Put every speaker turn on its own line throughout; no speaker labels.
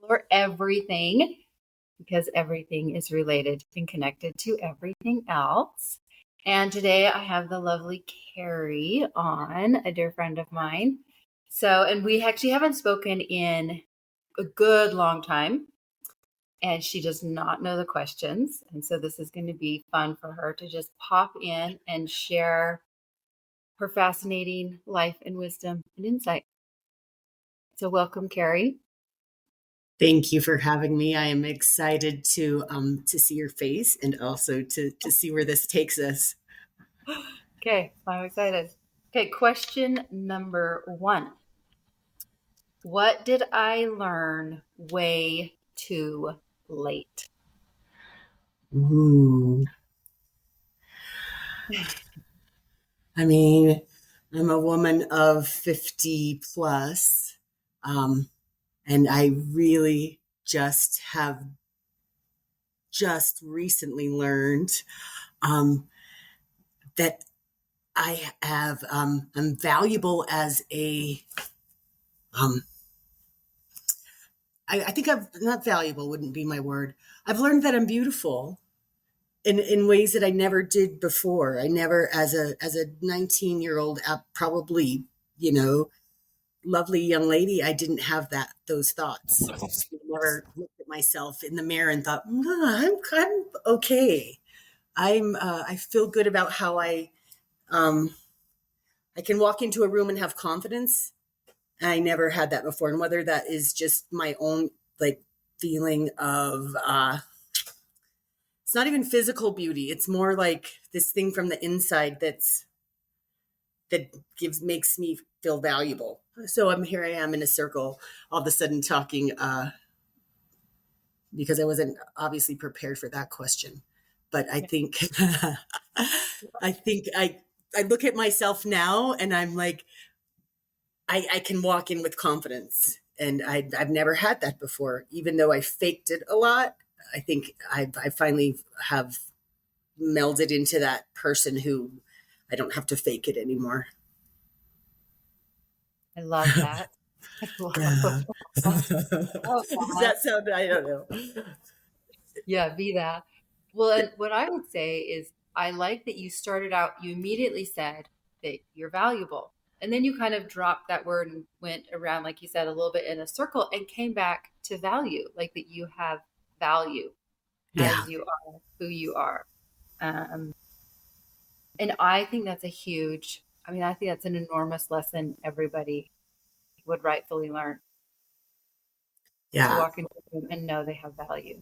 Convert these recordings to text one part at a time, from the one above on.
explore everything because everything is related and connected to everything else. And today I have the lovely Carrie on, a dear friend of mine. And we actually haven't spoken in a good long time, and she does not know the questions. And so this is going to be fun for her to just pop in and share her fascinating life and wisdom and insight. So welcome, Carrie.
Thank you for having me. I am excited to see your face and also to see where this takes us.
Okay, I'm excited. Okay, question number 1. What did I learn way too late?
Ooh. I mean, I'm a woman of 50 plus, and I really have just recently learned that I'm valuable as I think not valuable wouldn't be my word. I've learned that I'm beautiful in ways that I never did before. I never, as a 19-year-old, probably, lovely young lady, I didn't have those thoughts. I never looked at myself in the mirror and thought, I'm okay. I feel good about how I can walk into a room and have confidence. I never had that before. And whether that is just my own feeling of, it's not even physical beauty. It's more like this thing from the inside that makes me feel valuable. So I am in a circle all of a sudden talking, because I wasn't obviously prepared for that question. But I think, I look at myself now and I'm like, I can walk in with confidence, and I've never had that before. Even though I faked it a lot, I think I finally have melded into that person who I don't have to fake it anymore.
I love that.
Yeah. Does that sound? I don't know.
Yeah, be that. Well, and what I would say is I like that you started out, you immediately said that you're valuable. And then you kind of dropped that word and went around, like you said, a little bit in a circle and came back to value, like that you have value
Yeah.
as you are who you are. Um, and I think that's I think that's an enormous lesson everybody would rightfully learn, to
Yeah.
walk into a room and know they have value.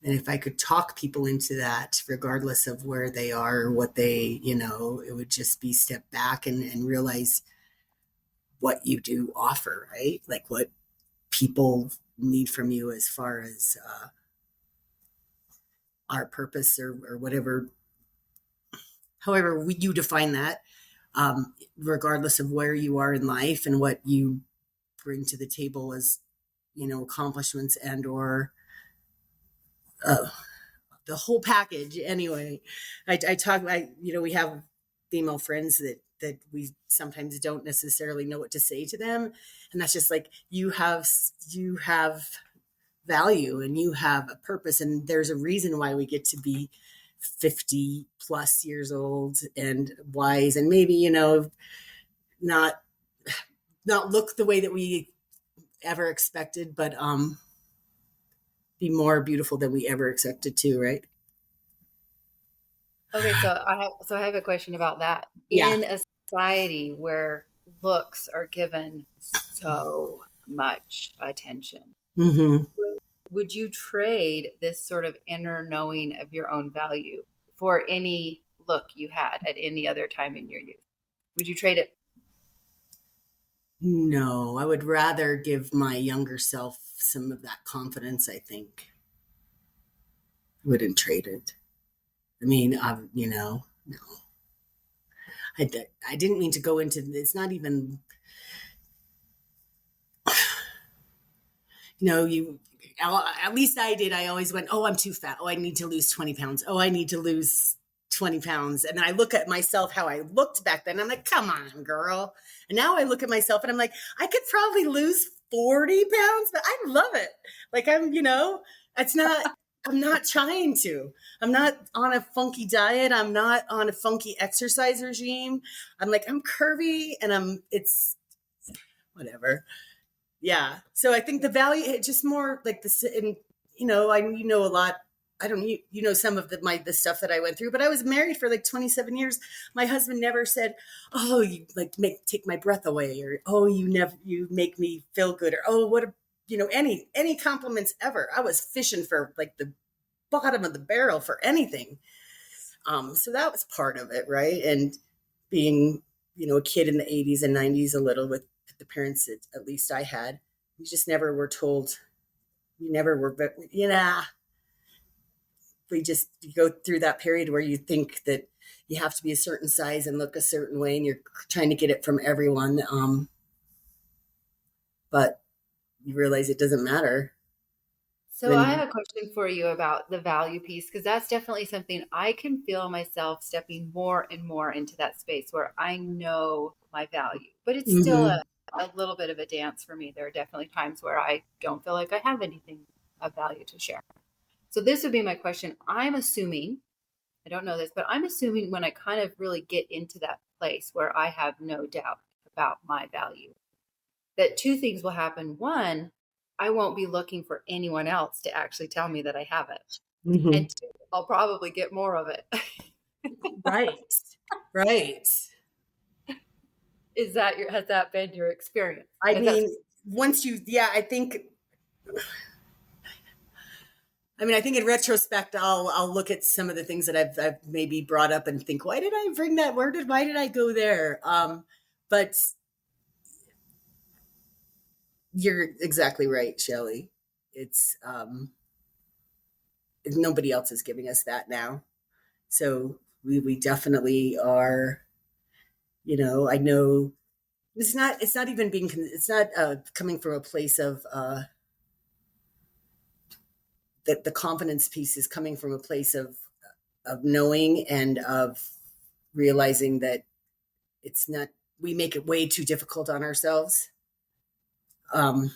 And if I could talk people into that, regardless of where they are or what they, it would just be step back and realize what you do offer, right? Like what people need from you as far as our purpose or whatever, however you define that, regardless of where you are in life and what you bring to the table as, accomplishments and or the whole package. Anyway, we have female friends that we sometimes don't necessarily know what to say to them. And that's just like, you have value and you have a purpose. And there's a reason why we get to be 50 plus years old and wise and maybe, not look the way that we ever expected, but, be more beautiful than we ever expected to, right?
Okay, so I have a question about that.
Yeah.
In a society where looks are given so much attention,
Mm-hmm.
would you trade this sort of inner knowing of your own value for any look you had at any other time in your youth? Would you trade it?
No, I would rather give my younger self some of that confidence. I think wouldn't trade it. I mean, no. I didn't mean to go into. It's not even. You. At least I did. I always went, oh, I'm too fat. Oh, I need to lose 20 pounds. Oh, I need to lose 20 pounds. And then I look at myself, how I looked back then. I'm like, come on, girl. And now I look at myself and I'm like, I could probably lose 40 pounds, but I love it. Like I'm not trying to. I'm not on a funky diet. I'm not on a funky exercise regime. I'm curvy and it's whatever. Yeah. So I think the value, it just more like this, and you know a lot. I don't, you know, some of the stuff that I went through, but I was married for like 27 years. My husband never said, "Oh, you like take my breath away," or "Oh, you make me feel good," or "Oh, what a," any compliments ever. I was fishing for like the bottom of the barrel for anything. So that was part of it, right? And being, a kid in the 80s and 90s, a little with the parents that at least I had, we just never were told. We never were, but we just you go through that period where you think that you have to be a certain size and look a certain way, and you're trying to get it from everyone. But you realize it doesn't matter.
So I have a question for you about the value piece, because that's definitely something I can feel myself stepping more and more into that space where I know my value, but it's still
Mm-hmm.
a little bit of a dance for me. There are definitely times where I don't feel like I have anything of value to share. So this would be my question. I'm assuming, I don't know this, but I'm assuming when I kind of really get into that place where I have no doubt about my value, that two things will happen. One, I won't be looking for anyone else to actually tell me that I have it.
Mm-hmm.
And two, I'll probably get more of it.
Right. Right.
Has that been your experience?
I
Because that's
mean, once you, yeah, I think in retrospect, I'll look at some of the things that I've maybe brought up and think, why did I bring that? Why did I go there? But you're exactly right, Shelley. It's nobody else is giving us that now, so we definitely are. I know it's not even being it's not coming from a place of that the confidence piece is coming from a place of knowing and of realizing that it's not, we make it way too difficult on ourselves. um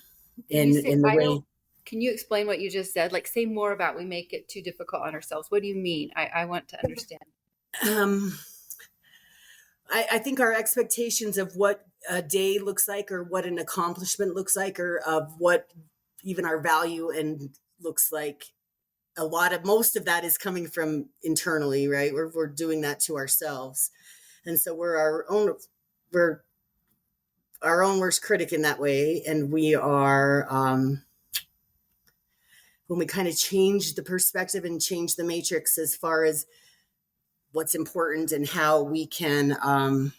when you say
in the
I
way
don't. Can you explain what you just said? Like, say more about we make it too difficult on ourselves. What do you mean? I want to understand.
um I think our expectations of what a day looks like, or what an accomplishment looks like, or of what even our value and looks like, most of that is coming from internally, right? We're doing that to ourselves, and so we're our own worst critic in that way. And we are, when we kind of change the perspective and change the matrix as far as what's important and how we can, I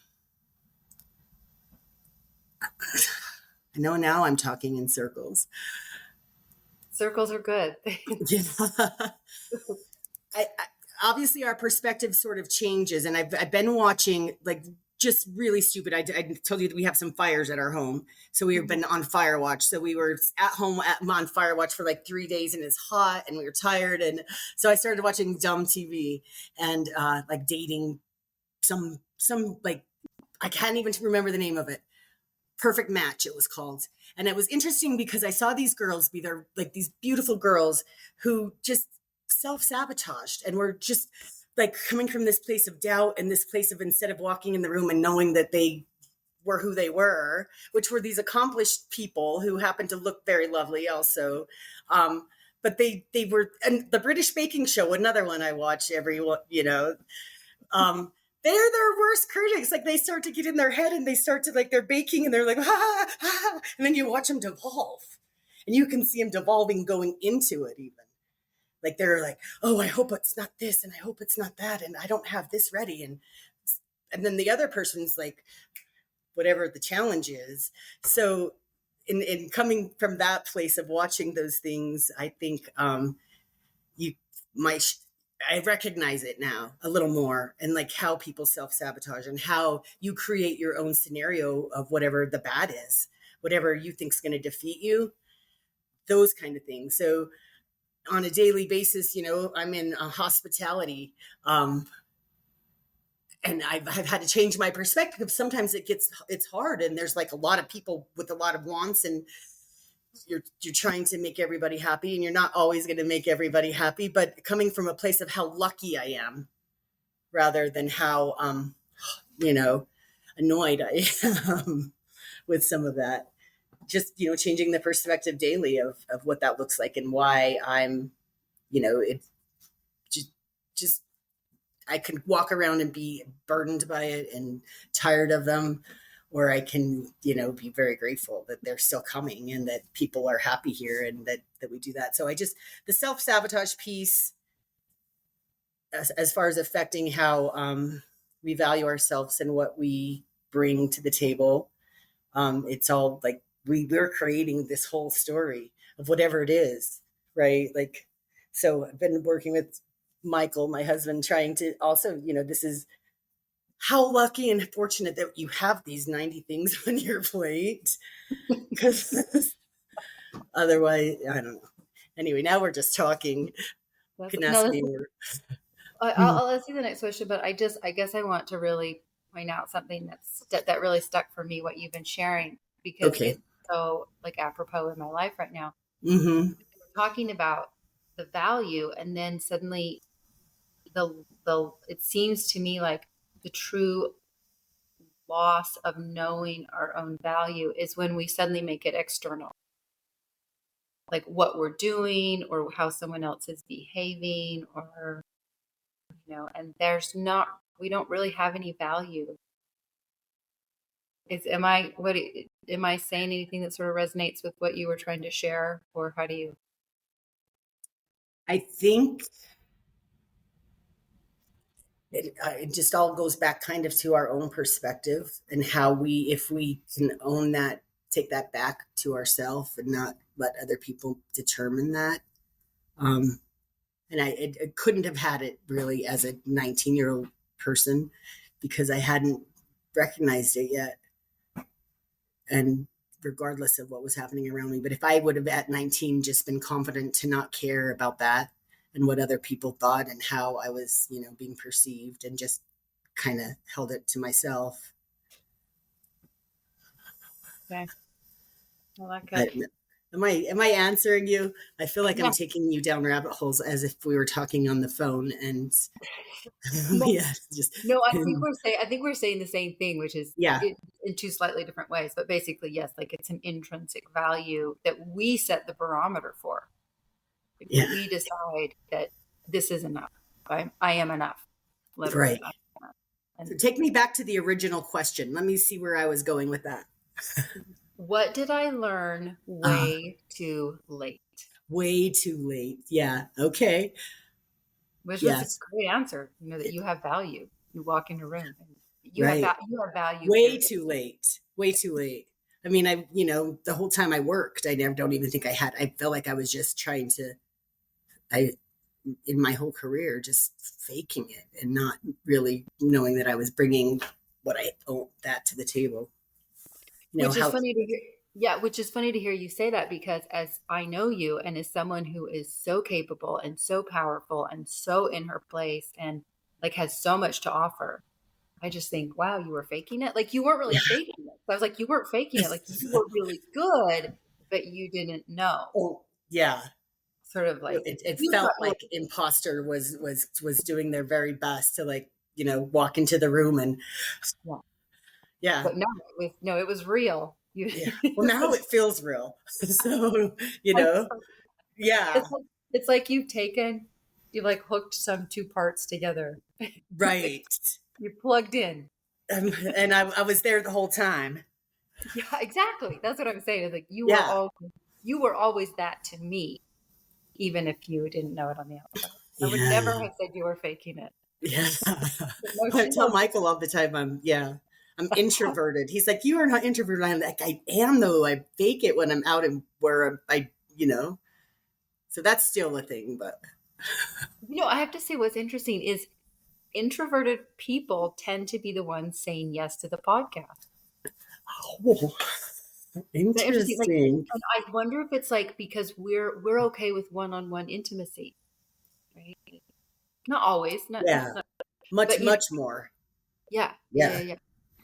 know now I'm talking in circles.
Circles are good.
Yeah. I obviously our perspective sort of changes, and I've been watching, like, just really stupid. I told you that we have some fires at our home, so we've been on fire watch. So we were at home on fire watch for like 3 days, and it's hot, and we were tired, and so I started watching dumb TV and like dating some like, I can't even remember the name of it. Perfect Match, it was called. And it was interesting because I saw these girls be there, like these beautiful girls who just self-sabotaged and were just like coming from this place of doubt, and this place of, instead of walking in the room and knowing that they were who they were, which were these accomplished people who happened to look very lovely also. But they were, and the British Baking Show, another one I watch um, they're their worst critics. Like, they start to get in their head, and they start to, like, they're baking, and they're like, and then you watch them devolve, and you can see them devolving, going into it even. Like, they're like, oh, I hope it's not this, and I hope it's not that, and I don't have this ready. And then the other person's like, whatever the challenge is. So in coming from that place of watching those things, I think you my I recognize it now a little more, and like how people self-sabotage and how you create your own scenario of whatever the bad is, whatever you think's going to defeat you, those kind of things. So on a daily basis, I'm in hospitality, and I've had to change my perspective. Sometimes it's hard, and there's like a lot of people with a lot of wants, and you're trying to make everybody happy, and you're not always going to make everybody happy, but coming from a place of how lucky I am rather than how you know, annoyed I am with some of that. Just, changing the perspective daily of what that looks like and why I'm, it just, just, I can walk around and be burdened by it and tired of them, or I can, be very grateful that they're still coming and that people are happy here and that we do that. So the self-sabotage piece, as far as affecting how we value ourselves and what we bring to the table, it's all like we're creating this whole story of whatever it is, right? Like, so I've been working with Michael, my husband, trying to also, this is how lucky and fortunate that you have these 90 things on your plate, because otherwise, I don't know. Anyway, now we're just talking. You can ask me more.
I'll ask you the next question, but I guess I want to really point out something that really stuck for me, what you've been sharing, because
Okay.
it's so like apropos in my life right now.
Mm-hmm.
We're talking about the value, and then suddenly it seems to me like the true loss of knowing our own value is when we suddenly make it external, like what we're doing or how someone else is behaving, or and we don't really have any value. Am I saying anything that sort of resonates with what you were trying to share, or how do you?
I think it just all goes back kind of to our own perspective and how if we can own that, take that back to ourselves and not let other people determine that. And I couldn't have had it really as a 19-year-old person because I hadn't recognized it yet. And regardless of what was happening around me, but if I would have at 19 just been confident to not care about that and what other people thought and how I was, being perceived, and just kind of held it to myself.
Okay. I like it.
Am I answering you? I feel like I'm taking you down rabbit holes as if we were talking on the phone, and
no, I think we're saying the same thing, which is in two slightly different ways, but basically yes, like it's an intrinsic value that we set the barometer for. Like we decide that this is enough. I am enough. Literally.
Right. So take me back to the original question. Let me see where I was going with that.
What did I learn way too late?
Way too late. Yeah. Okay.
Which was a great answer. That you have value. You walk in a room and you have value.
Way too late. Way too late. I mean, the whole time I worked, I don't even think I felt like I was just trying to, in my whole career, just faking it and not really knowing that I was bringing what I own that to the table.
Which is funny to hear. Yeah, which is funny to hear you say that, because as I know you and as someone who is so capable and so powerful and so in her place and like has so much to offer, I just think, wow, you were faking it. Like you weren't really faking it. So I was like, you weren't faking it. Like you were really good, but you didn't know.
Oh, yeah.
Sort of like
it felt like imposter was doing their very best to walk into the room and
But no, it was real.
Well, now it feels real. So
it's like you like hooked some two parts together.
Right.
You plugged in.
And I was there the whole time.
Yeah, exactly. That's what I'm saying. It's like you were always that to me, even if you didn't know it on the outside. I would never have said you were faking it.
Yeah. I tell Michael all the time I'm introverted. He's like, you are not introverted. I'm like, I am though. I fake it when I'm out and where so that's still a thing. But
I have to say what's interesting is introverted people tend to be the ones saying yes to the podcast.
Oh, interesting.
Like, and I wonder if it's like because we're okay with one-on-one intimacy, right? Not always. Not
much more.
Yeah.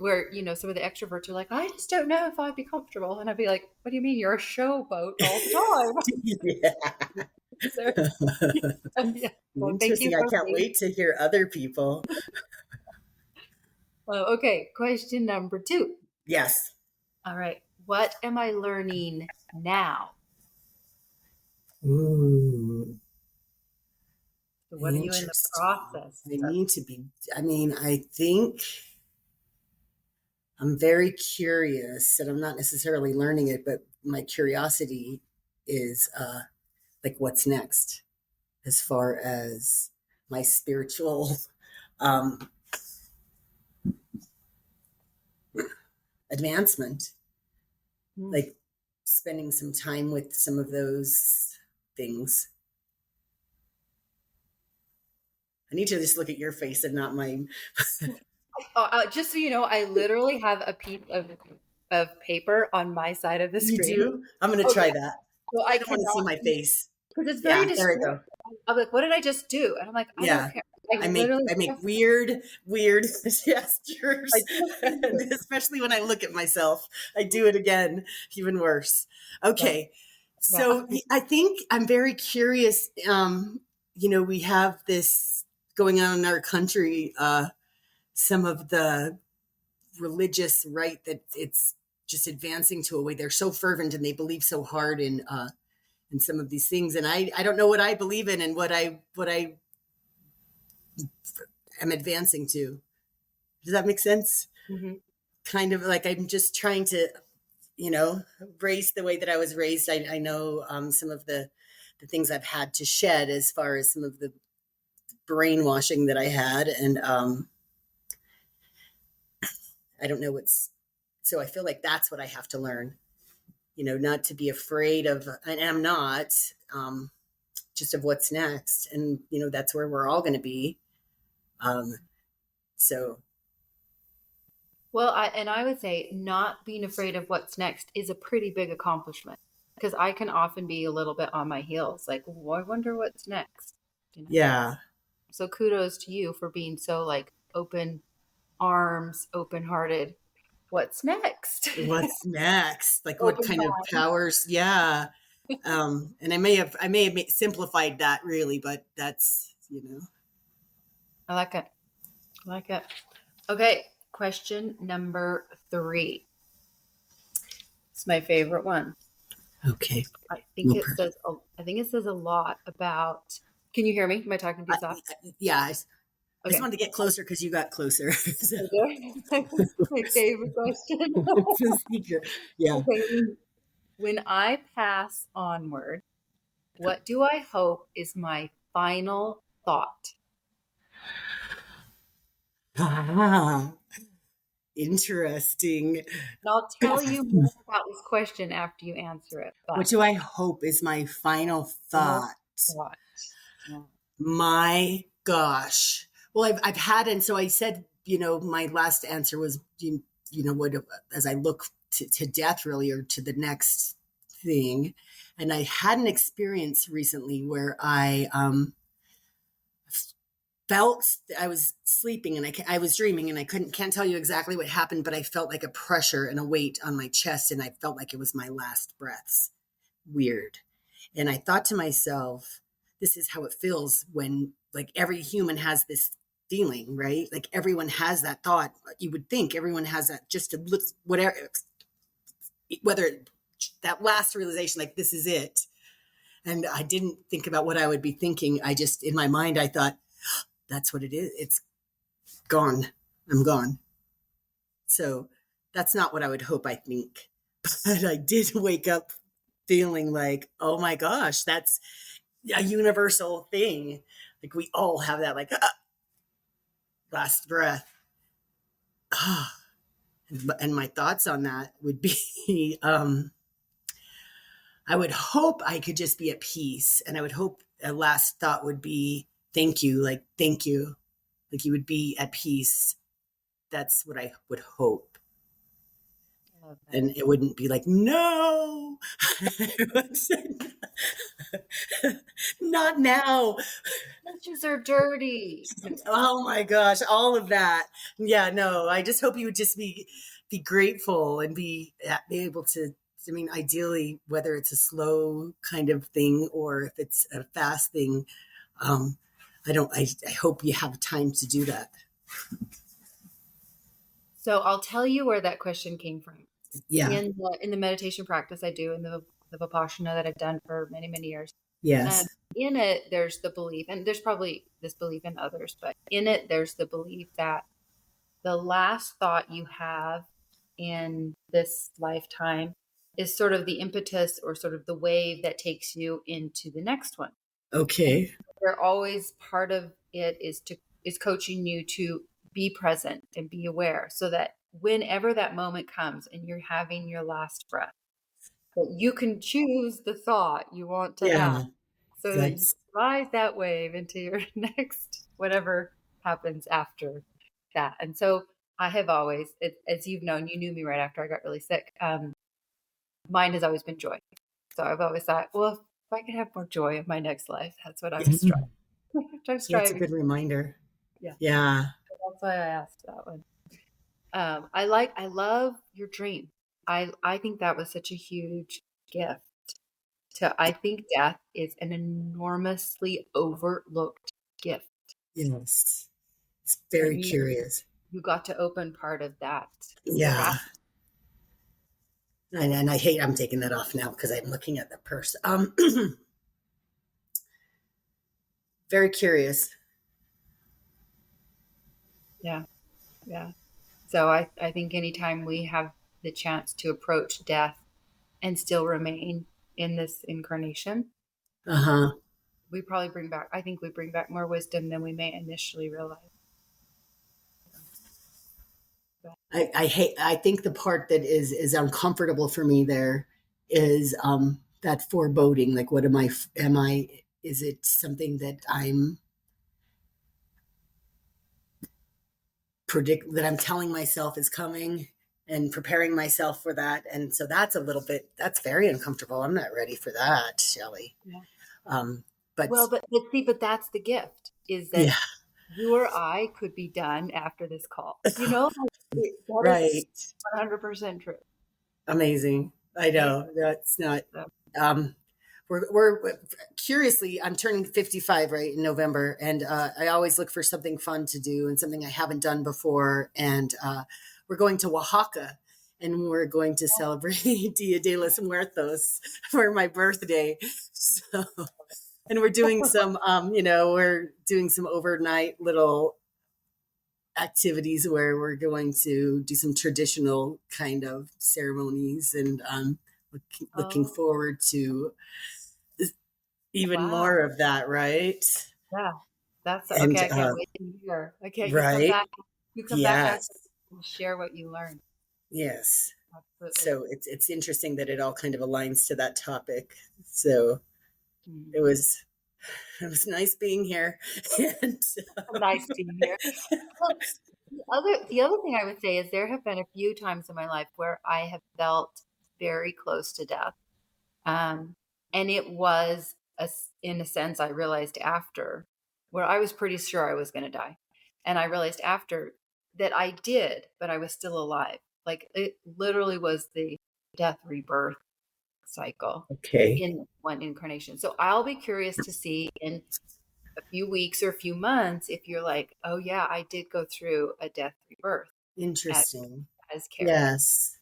where, some of the extroverts are like, I just don't know if I'd be comfortable. And I'd be like, what do you mean? You're a showboat all the
Yeah.
time. So, yeah. Well, thank you
Interesting. I
for
can't
being.
wait to hear other people.
Okay. Question number 2.
Yes.
All right. What am I learning now?
Ooh,
So what are you in the
interesting.
process
I
of?
need to be, I mean, I think I'm very curious, and I'm not necessarily learning it, but my curiosity is like what's next as far as my spiritual um, advancement,
Hmm.
like spending some time with some of those things. I need to just look at your face and not mine.
Just so you know, I literally have a piece of paper on my side of the
You
screen.
do? I'm going to
Oh
try
yeah.
that.
So I
I don't want to see
cannot,
my face.
because it's very
Yeah, there we
distracting.
go.
I'm like, what did I just do? And I'm like, I don't
Yeah.
care. I literally
I make
just,
weird
I
gestures. And
just,
especially when I look at myself, I do it again, even worse.
yeah,
Okay.
yeah.
So I think I'm very curious. We have this going on in our country, some of the religious right that it's just advancing to a way they're so fervent and they believe so hard in some of these things. And I don't know what I believe in and what I am advancing to. Does that make sense?
Mhm.
Kind of like I'm just trying to, raise the way that I was raised. I know some of the things I've had to shed as far as some of the brainwashing that I had. And I don't know so I feel like that's what I have to learn, not to be afraid of, and I'm not, just of what's next. And, that's where we're all going to be. Um, so
Well, I would say not being afraid of what's next is a pretty big accomplishment, because I can often be a little bit on my heels, like, well, I wonder what's next, you know.
yeah.
So kudos to you for being so like open arms, open hearted. What's next?
What's next? Like what
Open
kind of
mind.
powers? Yeah. And I may have simplified that really, but that's.
I like it. I like it. Okay, question number 3. It's my favorite one.
Okay.
I think
Well,
it says I think it says a lot about. Can you hear me? Am I talking too
I,
soft?
yeah, I just
Okay.
wanted to get closer because you got closer. So
Okay. My favorite question.
it's a speaker. Yeah.
Okay. When I pass onward, what do I hope is my final thought?
Ah, interesting.
And I'll tell you more about this question after you answer it.
What
But
do I hope is my final
final
thought?
thought. Yeah.
My gosh. Well, I've had, and so I said, my last answer was, what, as I look to death really, or to the next thing. And I had an experience recently where I felt I was sleeping and I was dreaming and I can't tell you exactly what happened, but I felt like a pressure and a weight on my chest. And I felt like it was my last breaths. Weird. And I thought to myself, this is how it feels when like every human has this feeling, right? Like everyone has that thought. You would think everyone has that, just to look, whatever, whether that last realization, like this is it. And I didn't think about what I would be thinking. I just, in my mind, I thought, that's what it is. It's gone. I'm gone. So that's not what I would hope, I think. But I did wake up feeling like, oh my gosh, that's a universal thing. Like we all have that, like, last breath. And my thoughts on that would be, I would hope I could just be at peace. And I would hope a last thought would be, thank you. Like, thank you. Like you would be at peace. That's what I would hope.
Love that.
And it wouldn't be like, no, not now.
Dishes are dirty.
Oh my gosh, all of that. Yeah, no, I just hope you would just be grateful and be able to. I mean, ideally, whether it's a slow kind of thing or if it's a fast thing, um, I hope you have time to do that.
So I'll tell you where that question came from.
Yeah.
In the meditation practice I do in the Vipassana that I've done for many, many years. Um,
Yes.
in it, there's the belief, and there's probably this belief in others, but in it, there's the belief that the last thought you have in this lifetime is sort of the impetus or sort of the wave that takes you into the next one. And
Okay.
they're always part of it is coaching you to be present and be aware so that whenever that moment comes and you're having your last breath, that you can choose the thought you want to have
Yeah.
so that you
That's
ride that wave into your next whatever happens after that. And so I have always, as you've known, you knew me right after I got really sick. Mine has always been joy. So I've always thought, well, if I could have more joy in my next life, that's what I was striving. I'm
that's a
striving.
good reminder.
Yeah,
Yeah.
that's why I asked that one. I love your dream. I think that was such a huge gift. I think death is an enormously overlooked gift,
Yes. It's very
and
curious.
you got to open part of that
Yeah.
path.
And I hate I'm taking that off now because I'm looking at the purse. Very curious.
Yeah, yeah. So I think anytime we have the chance to approach death and still remain in this incarnation,
Uh-huh.
I think we bring back more wisdom than we may initially realize. But,
I think the part that is uncomfortable for me there is that foreboding. Like, what is it something that I'm telling myself is coming and preparing myself for that? And so that's very uncomfortable. I'm not ready for that, Shelley.
yeah.
Um, but
Well, but see, but that's the gift is that
yeah,
you or I could be done after this call. You know, that is
right.
100% true.
Amazing. I
Right?
know that's not.
So,
Um, we're curiously, I'm turning 55 right in November, and I always look for something fun to do and something I haven't done before. And we're going to Oaxaca, and we're going to celebrate Dia de los Muertos for my birthday. So, and we're doing we're doing some overnight little activities where we're going to do some traditional kind of ceremonies, and looking
oh,
forward to even
wow.
more of that, right?
Yeah. That's
And
okay. I can't wait to hear. You come
right,
back. You come back after
yes,
and share what you learned.
yes.
Absolutely.
So it's interesting that it all kind of aligns to that topic. So it
Mhm.
was it was nice being here. And
Nice being here. Well, the other thing I would say is there have been a few times in my life where I have felt very close to death. Um, and it was in a sense I realized after where I was pretty sure I was going to die. And I realized after that I did, but I was still alive. Like it literally was the death rebirth cycle
okay,
in one incarnation. So I'll be curious to see in a few weeks or a few months if you're like, oh yeah, I did go through a death rebirth as
interesting.
as Carrie.
Yes.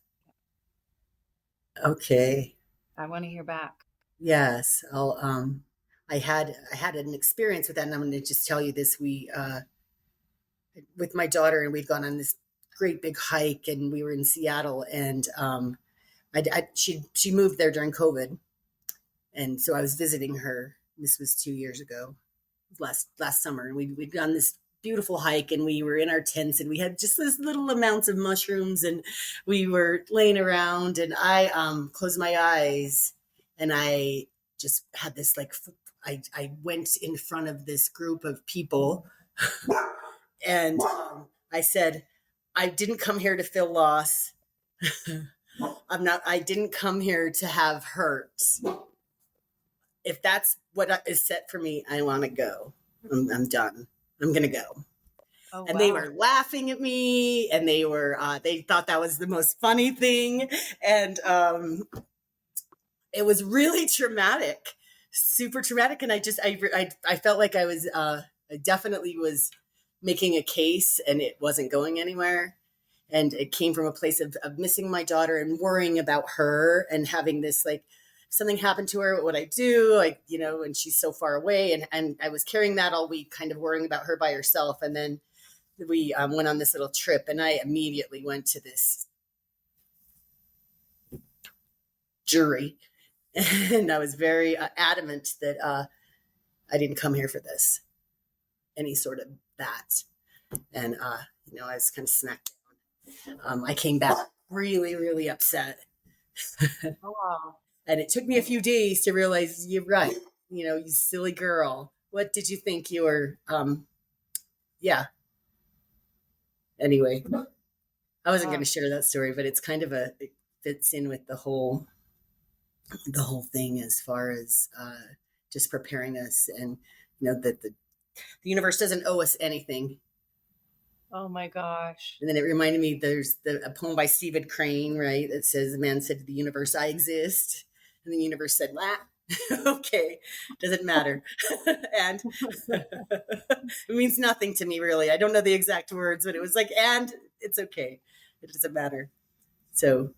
Okay.
I want to hear back.
Yes. I had an experience with that, and I'm going to just tell you this. We with my daughter, and we'd gone on this great big hike, and we were in Seattle, and she moved there during COVID, and so I was visiting her. This was 2 years ago, last summer, and we'd done this beautiful hike, and we were in our tents, and we had just this little amounts of mushrooms, and we were laying around, and I closed my eyes, and I just had this like I went in front of this group of people, and I said, I didn't come here to feel loss. I didn't come here to have hurt. If that's what is set for me, I want to go. I'm done. I'm going to go.
Oh,
And they
wow.
were laughing at me, and they thought that was the most funny thing. And it was really traumatic, super traumatic. And I felt like I definitely was making a case, and it wasn't going anywhere. And it came from a place of missing my daughter and worrying about her and having this, like, if something happened to her, what would I do? Like, and she's so far away. And I was carrying that all week, kind of worrying about her by herself. And then we went on this little trip, and I immediately went to this jury. And I was very adamant that I didn't come here for this, any sort of that. And, I was kind of smacked down. I came back really, really upset.
Oh, wow.
And it took me a few days to realize, you're right. You silly girl. What did you think you were? Yeah. Anyway, I wasn't going to share that story, but it's kind of it fits in with the whole thing, as far as just preparing us, and that the universe doesn't owe us anything.
Oh my gosh.
And then it reminded me, there's a poem by Stephen Crane, right? That says, the man said to the universe, I exist. And the universe said, okay, doesn't matter. And it means nothing to me, really. I don't know the exact words, but it was like, and it's okay. It doesn't matter. So,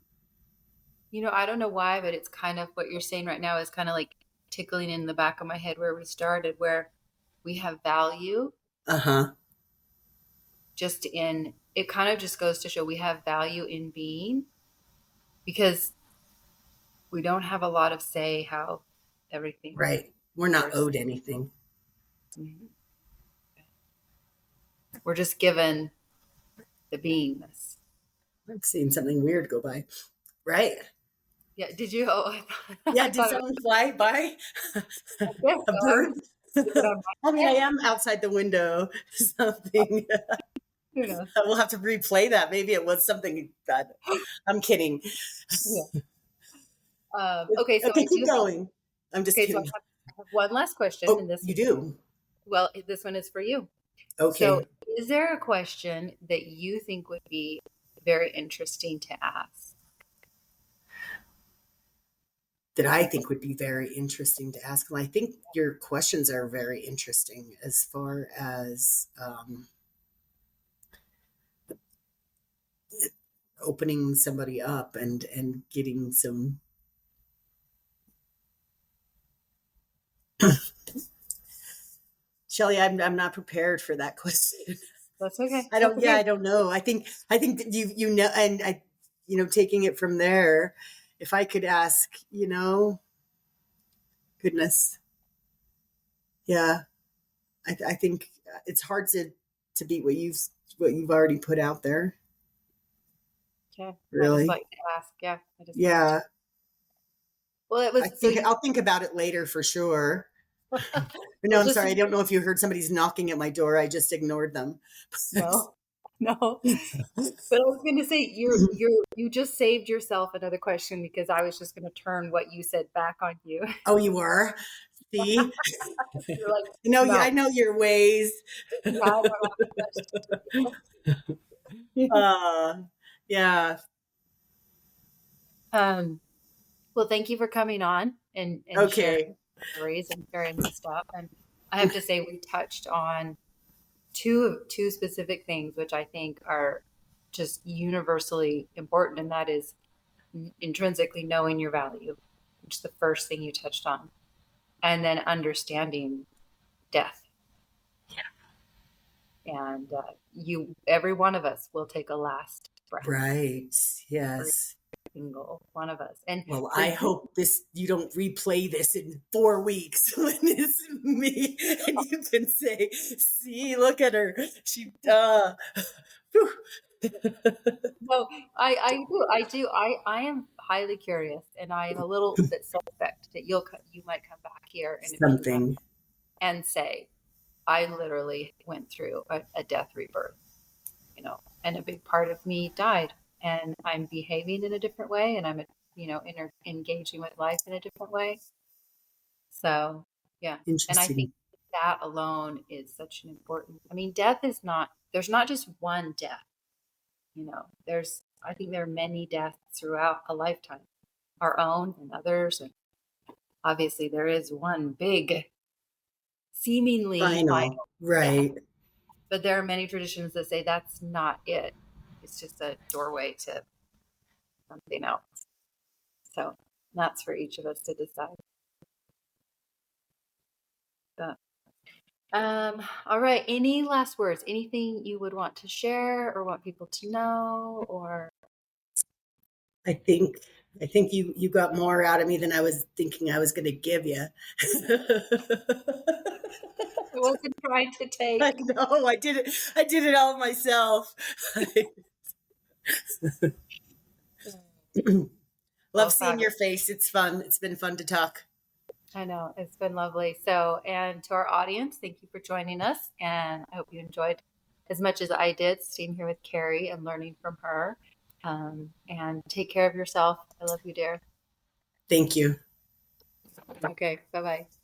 I don't know why, but it's kind of what you're saying right now is kind of like tickling in the back of my head where we started, where we have value. It kind of just goes to show we have value in being, because we don't have a lot of say how everything.
Right. We're not owed anything.
Mm-hmm. We're just given the beingness.
I've seen something weird go by. Right.
Yeah. Did you? Oh,
yeah. Did someone fly by? A bird? I mean, I am outside the window. Something.
Who knows?
We'll have to replay that. Maybe it was something that. I'm kidding.
Yeah. Okay. So
okay, keep going. I'm just kidding.
So I have one last question.
Oh,
and this
you do?
Well, this one is for you.
Okay.
So is there a question that you think would be very interesting to ask?
That I think would be very interesting to ask. Well, I think your questions are very interesting, as far as opening somebody up and getting some Shelley, I'm not prepared for that question.
That's okay.
I don't know. I think that and I taking it from there, if I could ask, goodness. Yeah. I think it's hard to beat what you've already put out there.
Okay.
Really?
I just like to ask. Yeah.
Yeah.
Well,
I'll think about it later for sure. No, I'm sorry. I don't know if you heard somebody's knocking at my door. I just ignored them.
No. But I was going to say you just saved yourself another question, because I was just going to turn what you said back on you.
Oh, you were? See?
You're like,
no, I know your ways. Yeah.
Well, thank you for coming on and sharing stories and sharing my stuff. And I have to say, we touched on two specific things, which I think are just universally important, and that is intrinsically knowing your value, which is the first thing you touched on, and then understanding death. Yeah. And every one of us will take a last breath.
Right. Yes.
Single one of us. And
well, I hope you don't replay this in 4 weeks when it's me, and you can say, "See, look at her. She." No,
I do. I am highly curious, and I am a little bit suspect that you might come back here and say, "I literally went through a death rebirth, and a big part of me died." and I'm behaving in a different way, and I'm, engaging with life in a different way. So, yeah. And I think
Interesting.
that alone is such an important, I mean, death is not, there's not just one death, I think there are many deaths throughout a lifetime, our own and others. And obviously, there is one big, seemingly
Final.
final death,
Right.
but there are many traditions that say that's not it. It's just a doorway to something else. So that's for each of us to decide. But, all right. Any last words? Anything you would want to share or want people to know? Or
I think I think you got more out of me than I was thinking I was going to give you.
I wasn't trying to
I
take.
know I did it. I did it all myself. Love
Well,
seeing your
fabulous.
face. It's fun. It's been fun to talk.
I know it's been lovely. So, and to our audience, thank you for joining us. And I hope you enjoyed as much as I did staying here with Carrie and learning from her. And take care of yourself. I love you, dear.
Thank you.
Okay. Bye bye.